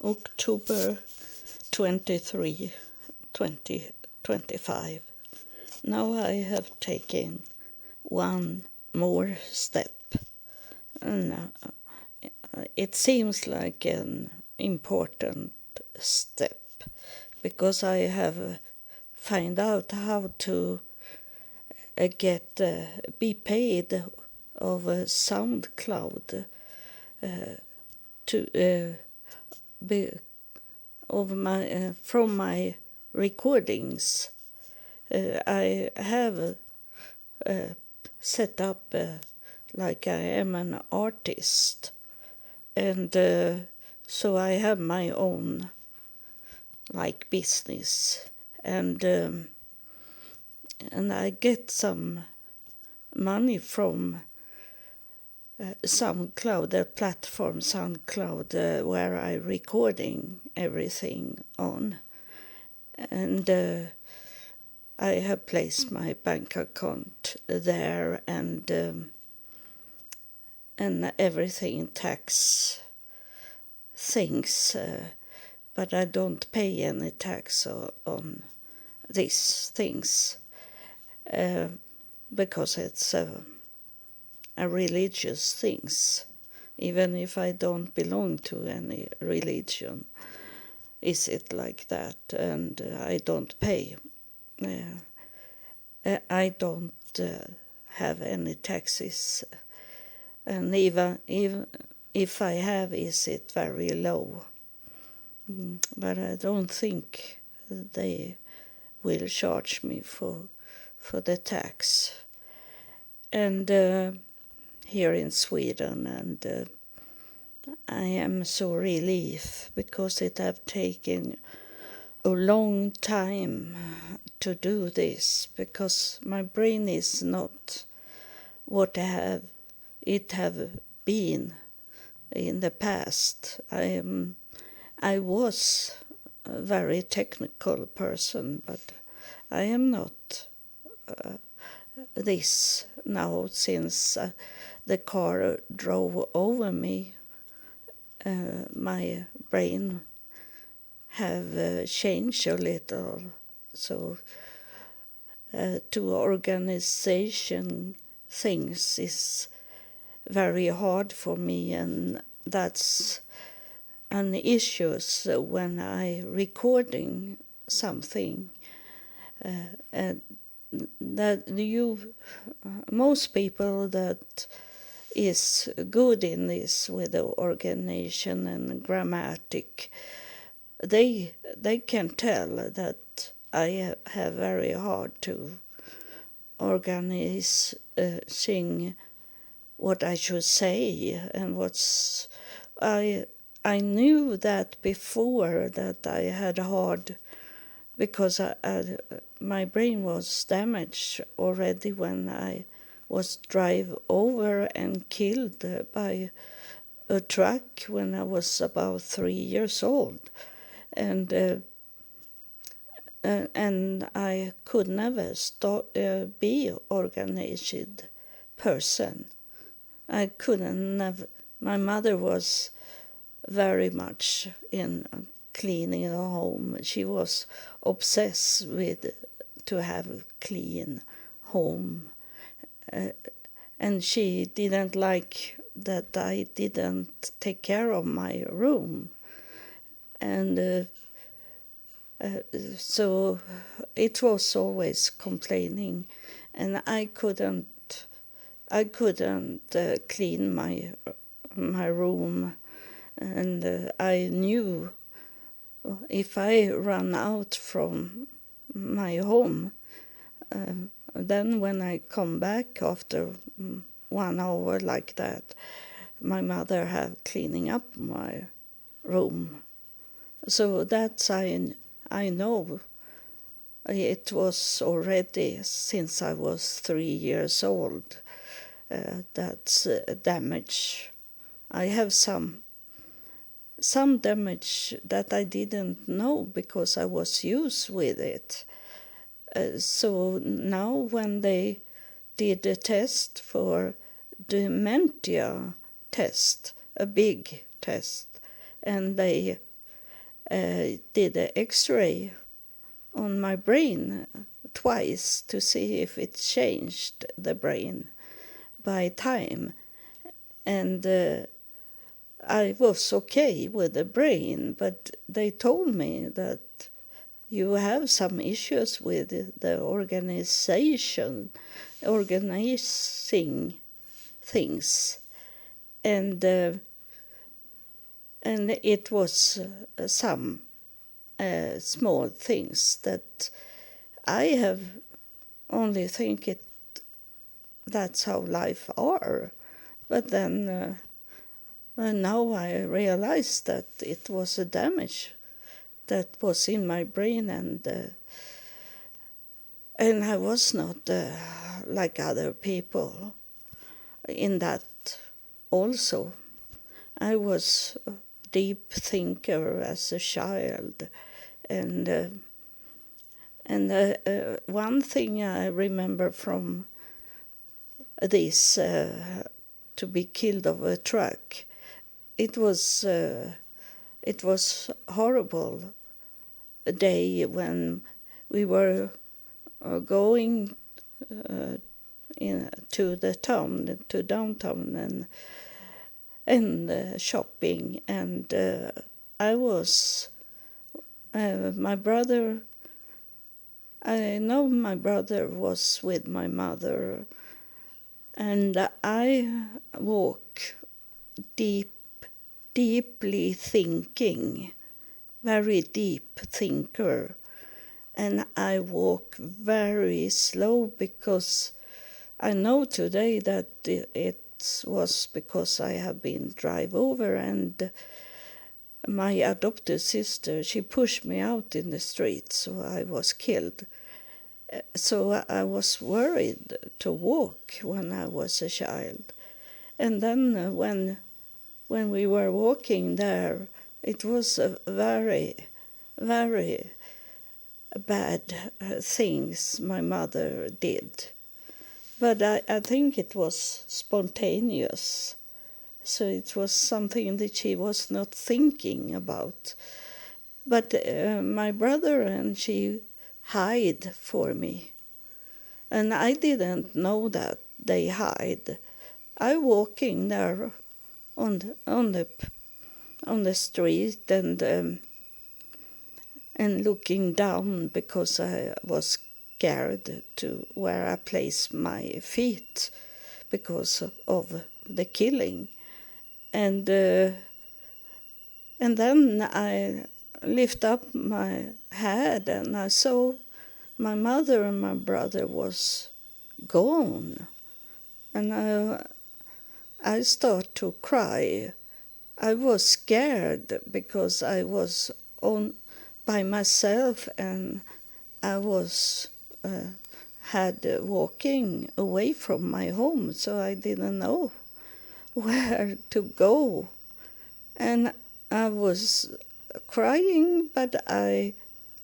October 23, 2025. Now I have taken one more step. And it seems like an important step because I have found out how to be paid of SoundCloud from my recordings. I have set up like I am an artist, and so I have my own like business, and I get some money from SoundCloud, the platform SoundCloud, where I recording everything on, and I have placed my bank account there, and everything tax things, but I don't pay any tax on these things because it's a religious things, even if I don't belong to any religion. Is it like that? And I don't pay. I don't have any taxes, and even if I have, is it very low? But I don't think they will charge me for the tax. And here in Sweden, and I am so relieved because it have taken a long time to do this, because my brain is not what it have been in the past. I was a very technical person, but I am not this now since the car drove over me. My brain have changed a little, so to organization things is very hard for me, and that's an issue. So when I recording something, that most people that is good in this with the organization and grammatic, they can tell that I have very hard to organize sing what I should say and what's I knew that before, that I had hard because my brain was damaged already when I was drive over and killed by a truck when I was about 3 years old, and I could never be organized person. I couldn't never. My mother was very much in cleaning the home. She was obsessed with to have a clean home, and she didn't like that I didn't take care of my room, and so it was always complaining, and I couldn't clean my room, and I knew if I run out from my home, then when I come back after 1 hour like that, my mother have cleaning up my room. So that's I know it was already since I was 3 years old. That's damage. I have some damage that I didn't know because I was used with it. So now when they did a test for dementia test, a big test, and they did an X-ray on my brain twice to see if it changed the brain by time. And I was okay with the brain, but they told me that you have some issues with the organizing things. And it was some small things that I have only think that's how life are. But then now I realized that it was a damage that was in my brain, and I was not like other people in that also. I was a deep thinker as a child, and one thing I remember from this to be killed of a truck, it was horrible a day when we were going to the town, to downtown, and shopping, and I was my brother. I know my brother was with my mother, and I walk deeply thinking, very deep thinker, and I walk very slow because I know today that it was because I have been drive over, and my adopted sister, she pushed me out in the street, so I was killed. So I was worried to walk when I was a child. And then when we were walking there, it was a very, very bad things my mother did. But I think it was spontaneous. So it was something that she was not thinking about. But my brother and she hide for me. And I didn't know that they hide. I walking there on the street and looking down because I was scared to where I place my feet because of the killing. And then I lift up my head and I saw my mother and my brother was gone. And I start to cry. I was scared because I was by myself and I was walking away from my home, so I didn't know where to go. And I was crying, but I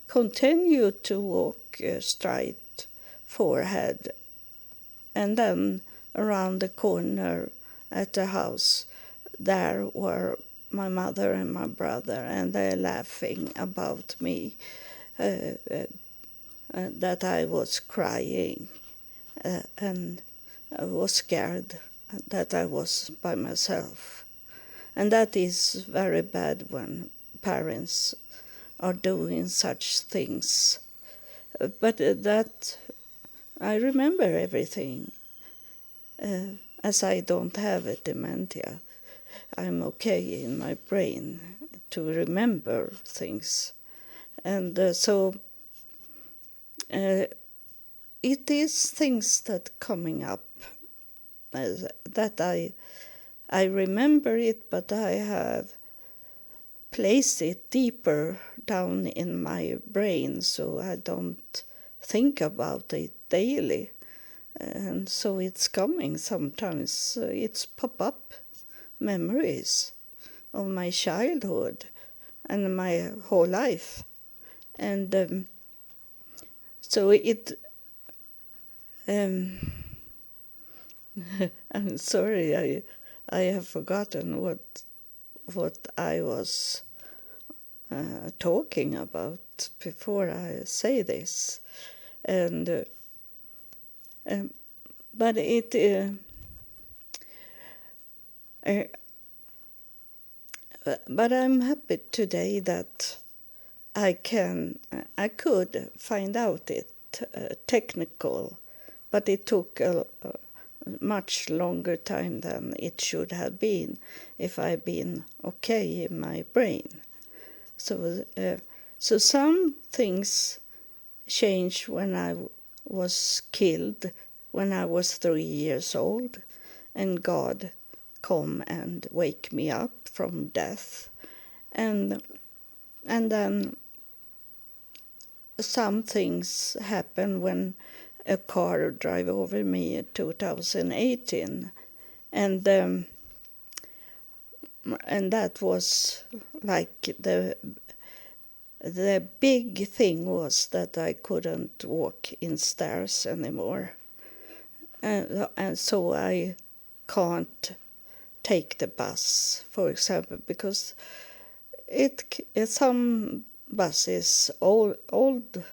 continued to walk straight forward. And then around the corner at the house, there were my mother and my brother, and they're laughing about me, that I was crying, and I was scared that I was by myself. And that is very bad when parents are doing such things. But that I remember everything. As I don't have a dementia, I'm okay in my brain to remember things. And so it is things that coming up that I remember it, but I have placed it deeper down in my brain, so I don't think about it daily. And so it's coming sometimes. It's pop-up memories of my childhood and my whole life. And so it... I'm sorry, I have forgotten what I was talking about before I say this, and but but I'm happy today that I could find out it technical, but it took a much longer time than it should have been if I'd been okay in my brain. So some things changed when I was killed, when I was 3 years old, and God come and wake me up from death, and then some things happen when a car drive over me in 2018, and that was like the big thing was that I couldn't walk in stairs anymore, and so I can't take the bus, for example, because some buses, old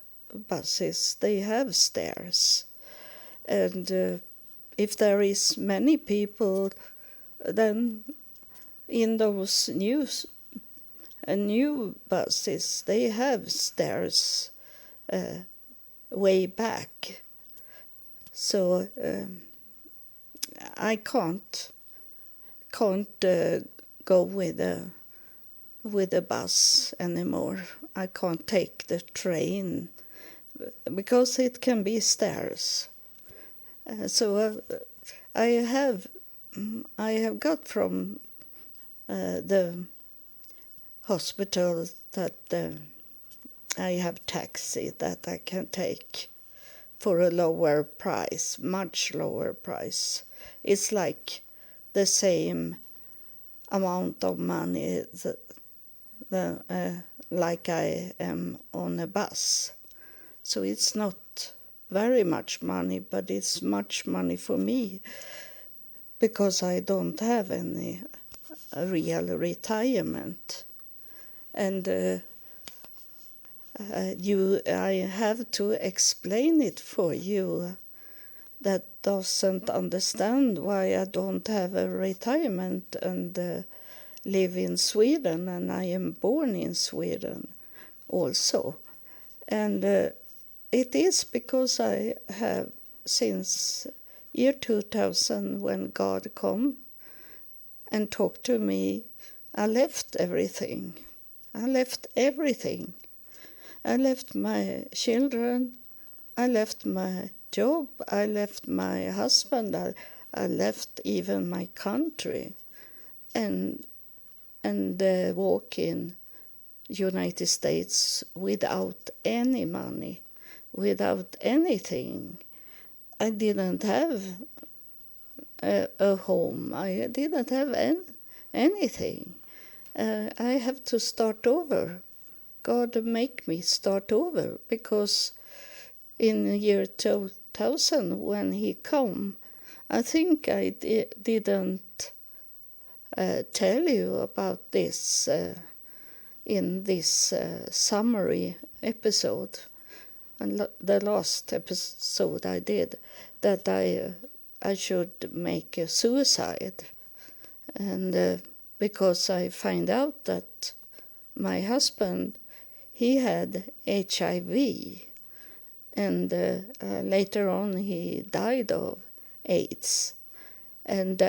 buses, they have stairs, and if there is many people, then in those new buses they have stairs way back, so I can't go with a bus anymore. I can't take the train because it can be stairs. So I have got from the hospital that I have taxi that I can take for a lower price, much lower price. It's like the same amount of money like I am on a bus. So it's not very much money, but it's much money for me because I don't have any real retirement. And I have to explain it for you that doesn't understand why I don't have a retirement and live in Sweden, and I am born in Sweden also. And it is because I have, since year 2000, when God come and talked to me, I left everything. I left everything. I left my children, I left my job, I left my husband, I left even my country, and walk in United States without any money, without anything. I didn't have a home. I didn't have anything. I have to start over. God make me start over, because in the year 2000 when he come, I think I didn't tell you about this in this summary episode, and the last episode I did, that I should make a suicide, and because I find out that my husband, he had HIV, and later on he died of AIDS, and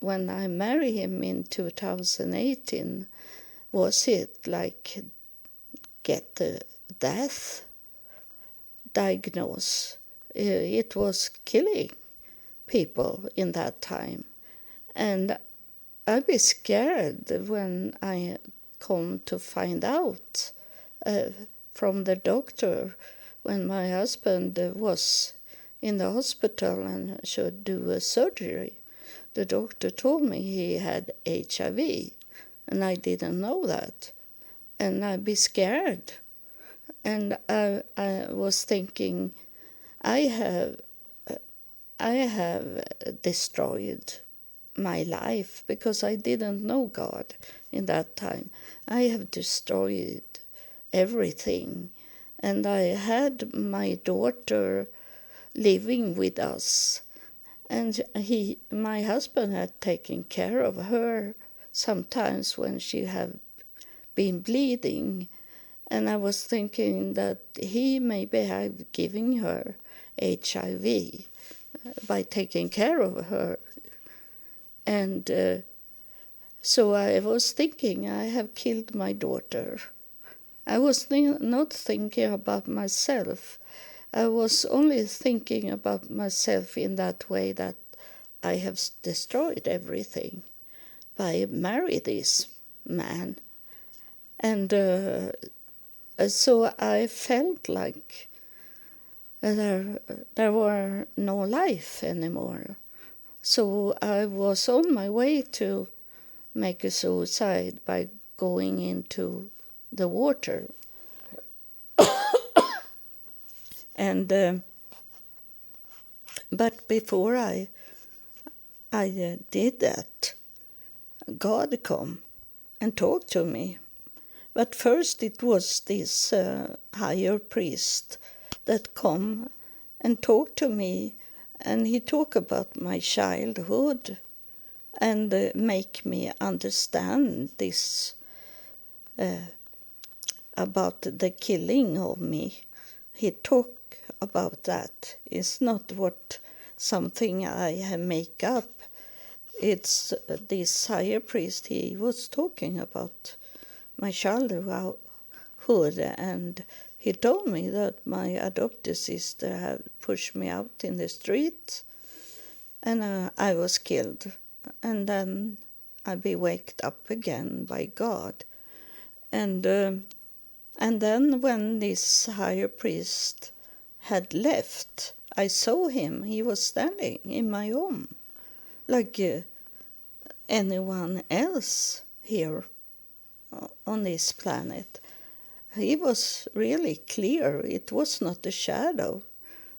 when I married him in 2018, was it like get the death diagnosis? It was killing people in that time, and I'd be scared when I come to find out from the doctor when my husband was in the hospital and should do a surgery. The doctor told me he had HIV, and I didn't know that, and I'd be scared. And I was thinking, I have destroyed my life, because I didn't know God in that time. I have destroyed everything. And I had my daughter living with us. And my husband had taken care of her sometimes when she had been bleeding. And I was thinking that he maybe had given her HIV by taking care of her. And so I was thinking, I have killed my daughter. I was not thinking about myself. I was only thinking about myself in that way, that I have destroyed everything by marrying this man. And so I felt like there were no life anymore. So I was on my way to make a suicide by going into the water. And but before I did that, God come and talked to me. But first it was this higher priest that come and talked to me, and he talked about my childhood and make me understand this about the killing of me. He talked about that. It's not something I have make up. It's this higher priest, he was talking about my childhood, and he told me that my adopted sister had pushed me out in the street, and I was killed. And then I be waked up again by God. And then when this higher priest had left, I saw him. He was standing in my home, like anyone else here on this planet. He was really clear. It was not a shadow.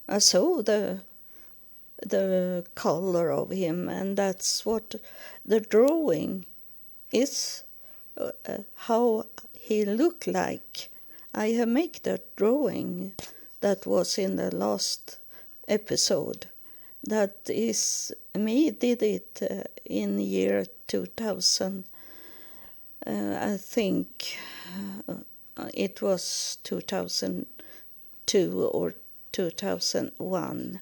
I saw the color of him, and that's what the drawing is, how he looked like. I have made that drawing that was in the last episode. That is, me did it in year 2000. I think it was 2002 or 2001,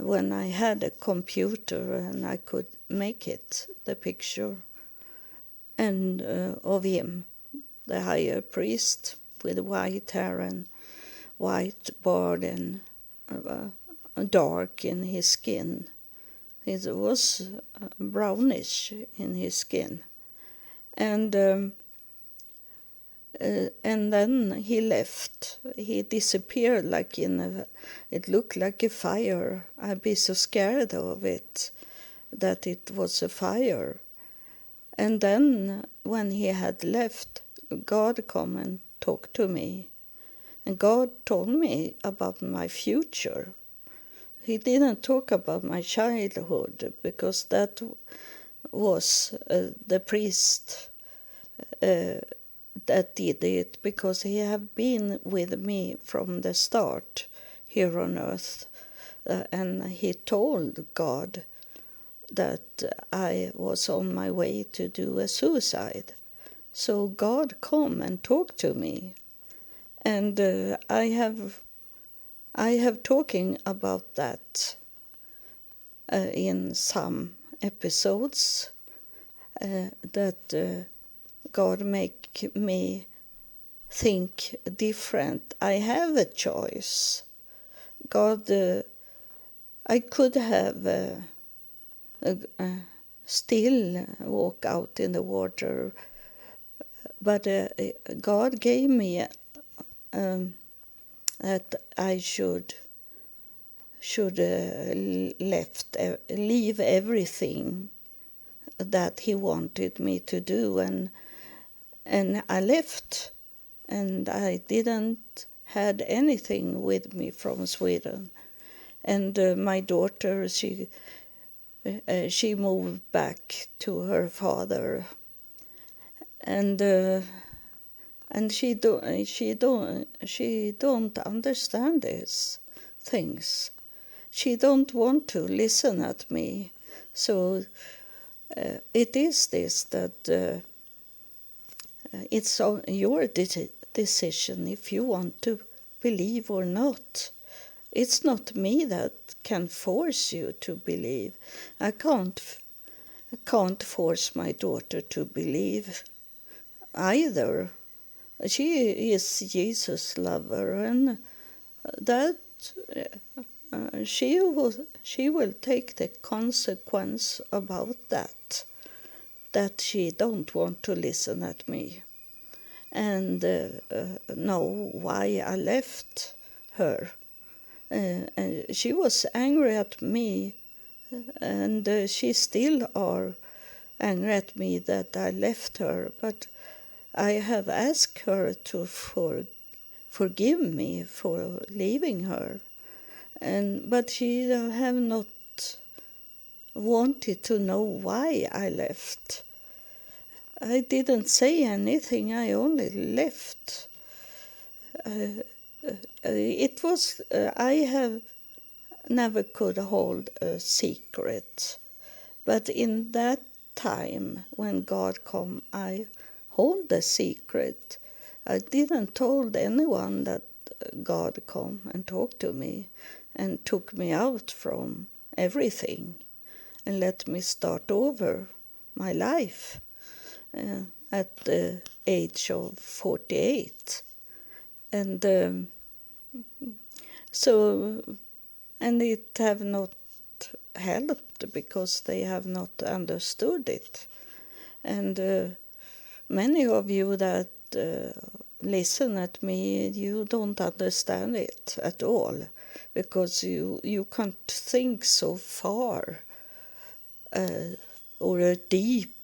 when I had a computer and I could make it, the picture, and of him, the higher priest, with white hair and white beard and dark in his skin. It was brownish in his skin. And then he left. He disappeared like it looked like a fire. I'd be so scared of it, that it was a fire. And then when he had left, God come and talked to me. And God told me about my future. He didn't talk about my childhood, because that was the priest that did it, because he had been with me from the start here on earth. And he told God that I was on my way to do a suicide. So God come and talked to me. And I have talking about that in some episodes, that God make me think different. I have a choice. God, I could have still walk out in the water, but God gave me that I should leave everything that he wanted me to do, and I left, and I didn't had anything with me from Sweden. And my daughter, she she moved back to her father, and she don't understand these things. She don't want to listen at me. So it is this that it's your decision if you want to believe or not. It's not me that can force you to believe. I can't force my daughter to believe either. She is Jesus' lover, and that she will take the consequence about that she don't want to listen at me and know why I left her. And she was angry at me, and she still are angry at me that I left her, but I have asked her to forgive me for leaving her, but she have not wanted to know why I left. I didn't say anything, I only left. It was, I have never could hold a secret, but in that time when God come, I hold the secret. I didn't told anyone that God come and talked to me and took me out from everything and let me start over my life at the age of 48. And and it have not helped because they have not understood it. And many of you that listen at me, you don't understand it at all, because you can't think so far or deep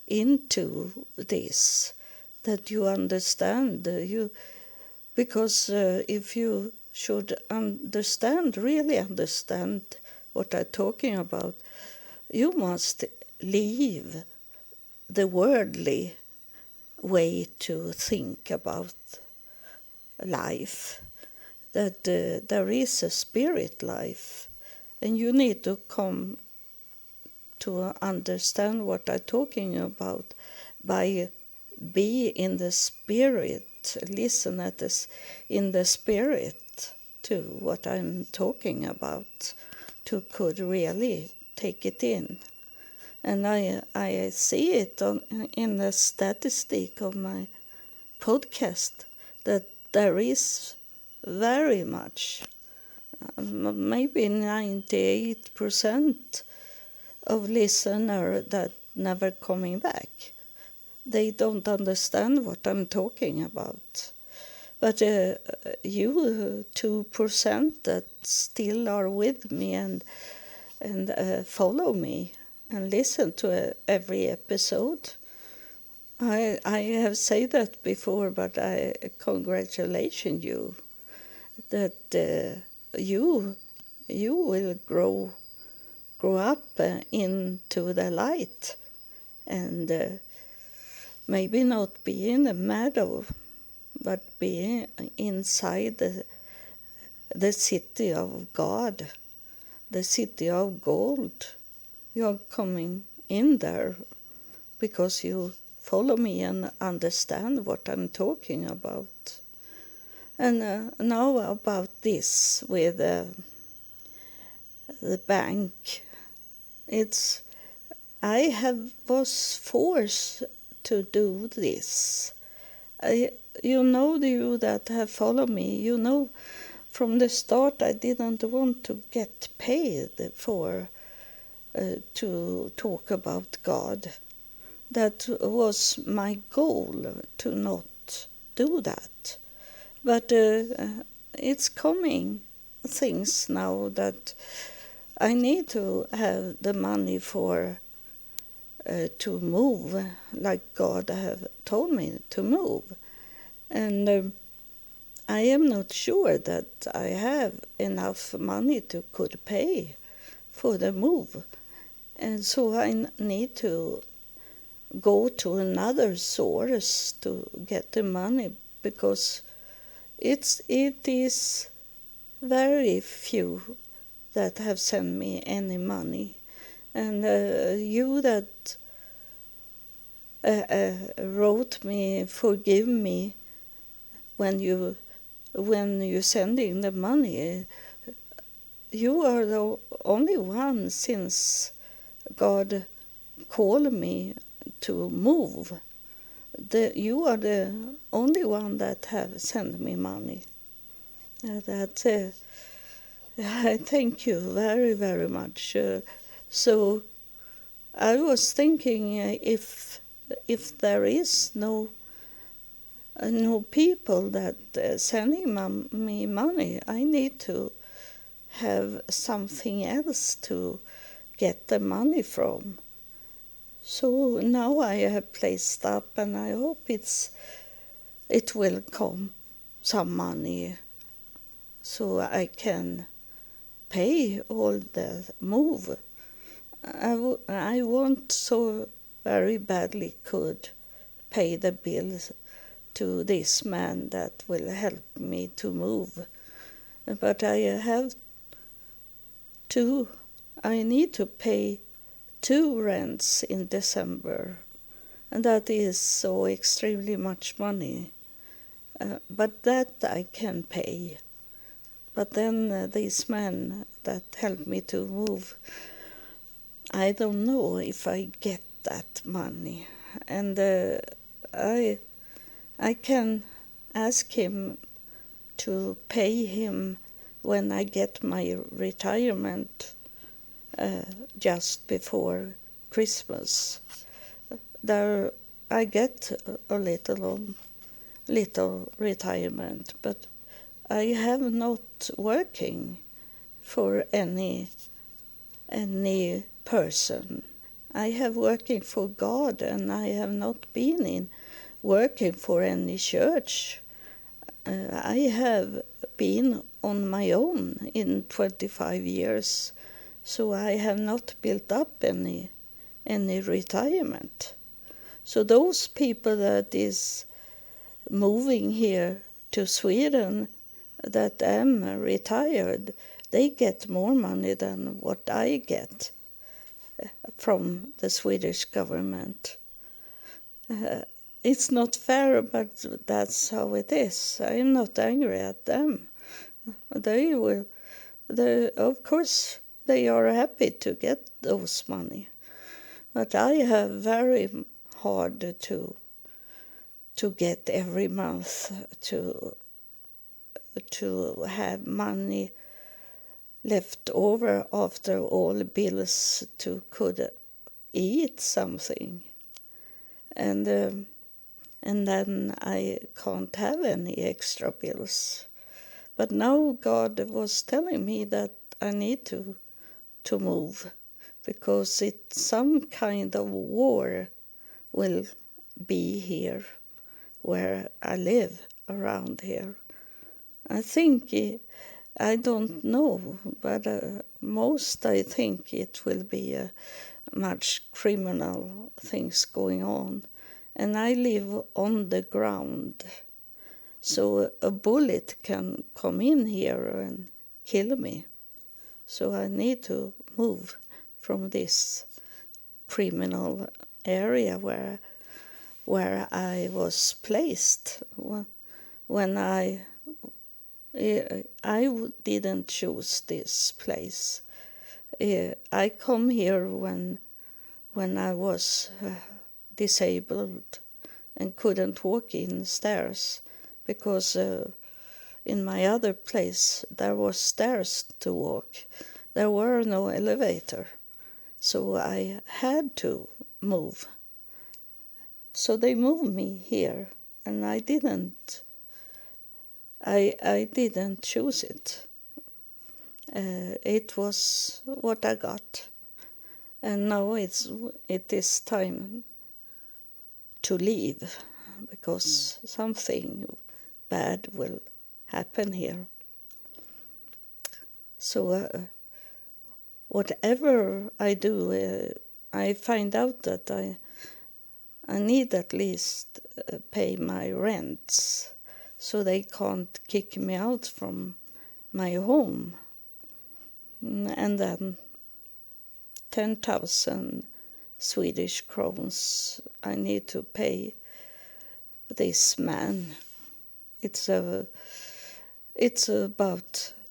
into this that you understand. Because if you should really understand what I'm talking about, you must leave the worldly way to think about life, that there is a spirit life, and you need to come to understand what I'm talking about by be in the spirit, listen at this in the spirit to what I'm talking about, to could really take it in. And I see it in the statistic of my podcast that there is very much, maybe 98% of listener that never coming back. They don't understand what I'm talking about. But you 2% that still are with me and follow me and listen to every episode. I have said that before, but I congratulate you that you will grow up into the light, and maybe not be in the meadow, but be inside the city of God, the city of gold. You're coming in there because you follow me and understand what I'm talking about. And now about this with the bank. I was forced to do this. You that have followed me, you know from the start I didn't want to get paid for to talk about God. That was my goal, to not do that. But it's coming things now that I need to have the money for to move, like God have told me to move. And I am not sure that I have enough money to could pay for the move. And so I need to go to another source to get the money, because it is very few that have sent me any money. And you that wrote me, forgive me when you sending the money, you are the only one since God called me to move. You are the only one that have sent me money. I thank you very, very much. So I was thinking, if there is no people that sending me money, I need to have something else to get the money from. So now I have placed up, and I hope it will come some money, so I can pay all the move. I want so very badly could pay the bills to this man that will help me to move. But I need to pay 2 rents in December, and that is so extremely much money. But that I can pay. But then this man that helped me to move, I don't know if I get that money. And I can ask him to pay him when I get my retirement just before Christmas. There I get a little retirement, but I have not working for any person. I have working for God, and I have not been working for any church. I have been on my own in 25 years, so I have not built up any retirement. So those people that is moving here to Sweden that am retired, they get more money than what I get from the Swedish government. It's not fair, but that's how it is. I'm not angry at them. Of course, they are happy to get those money. But I have very hard to get every month to have money left over after all bills to could eat something. And then I can't have any extra bills. But now God was telling me that I need to move, because some kind of war will be here where I live around here. I think, I don't know, but I think it will be much criminal things going on. And I live on the ground, so a bullet can come in here and kill me. So I need to move from this criminal area where I was placed when I didn't choose this place. I come here when I was disabled and couldn't walk in stairs, because in my other place there was stairs to walk. There were no elevator, so I had to move. So they moved me here, and I didn't choose it. It was what I got, and now it is time to leave, because something bad will happen here. So whatever I do, I find out that I need at least pay my rents, so they can't kick me out from my home. And then 10,000 Swedish crowns I need to pay this man. It's about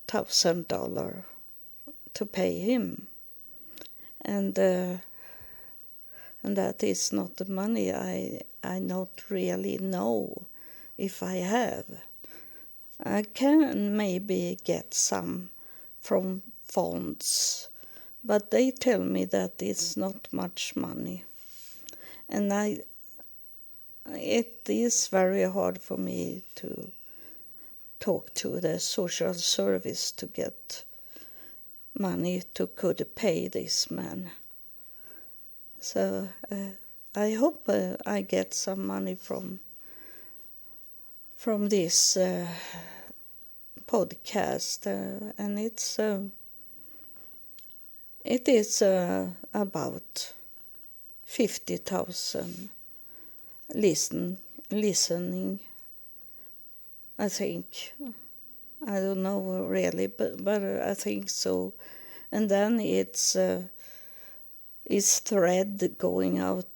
$1,000 to pay him, and that is not the money I not really know if I have. I can maybe get some from funds, but they tell me that it's not much money, and it is very hard for me to talk to the social service to get money to could pay this man. So I hope I get some money from this podcast, and it is about 50,000 listening, I think. I don't know really, but I think so. And then it's thread going out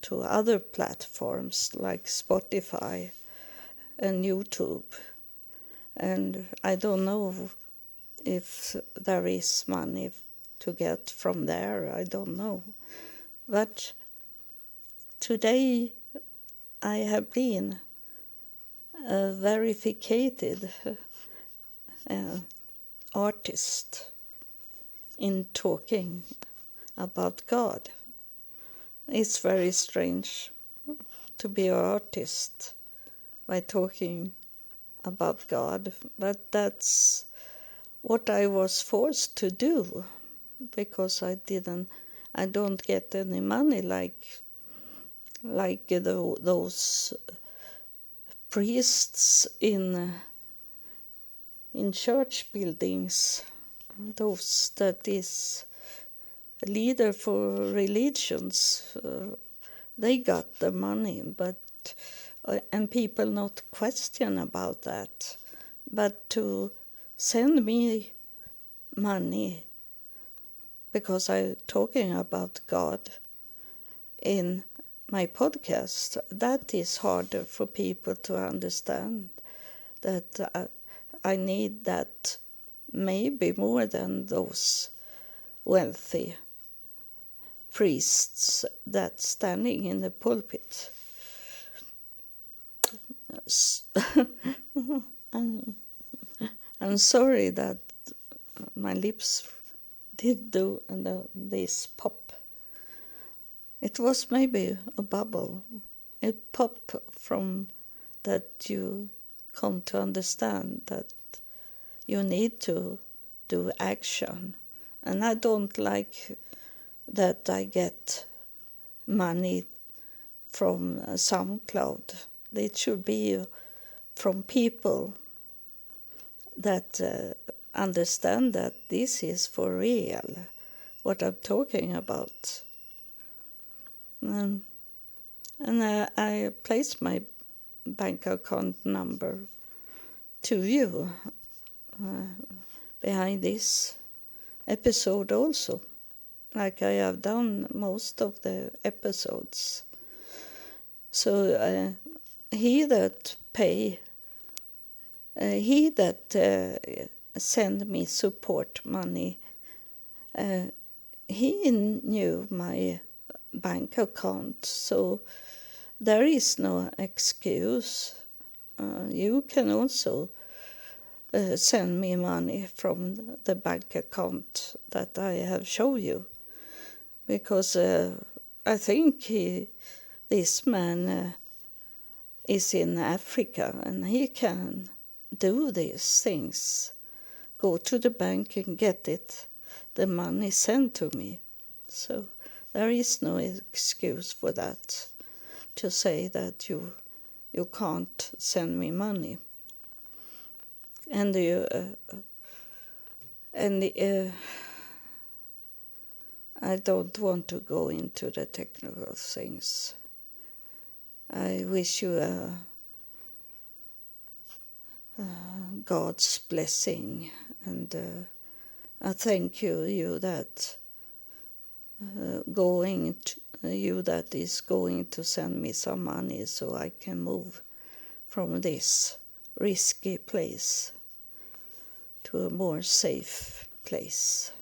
to other platforms like Spotify and YouTube. And I don't know if there is money to get from there. I don't know. But today I have been a verified artist in talking about God. It's very strange to be an artist by talking about God, but that's what I was forced to do, because I don't get any money like those priests in church buildings, those that is leader for religions. They got the money, but and people not question about that, but to send me money because I'm talking about God in my podcast, that is harder for people to understand, that I need that maybe more than those wealthy priests that standing in the pulpit. I'm sorry that my lips did do this pop. It was maybe a bubble. It popped from that you come to understand that you need to do action. And I don't like that I get money from SoundCloud. It should be from people that understand that this is for real, what I'm talking about. And I place my bank account number to you behind this episode also, like I have done most of the episodes. So he that send me support money, he knew my bank account, so there is no excuse. You can also send me money from the bank account that I have shown you, because I think this man is in Africa and he can do these things, go to the bank and get the money sent to me. So there is no excuse for that, to say that you can't send me money. And I don't want to go into the technical things. I wish you God's blessing, and I thank you that you that is going to send me some money so I can move from this risky place to a more safe place.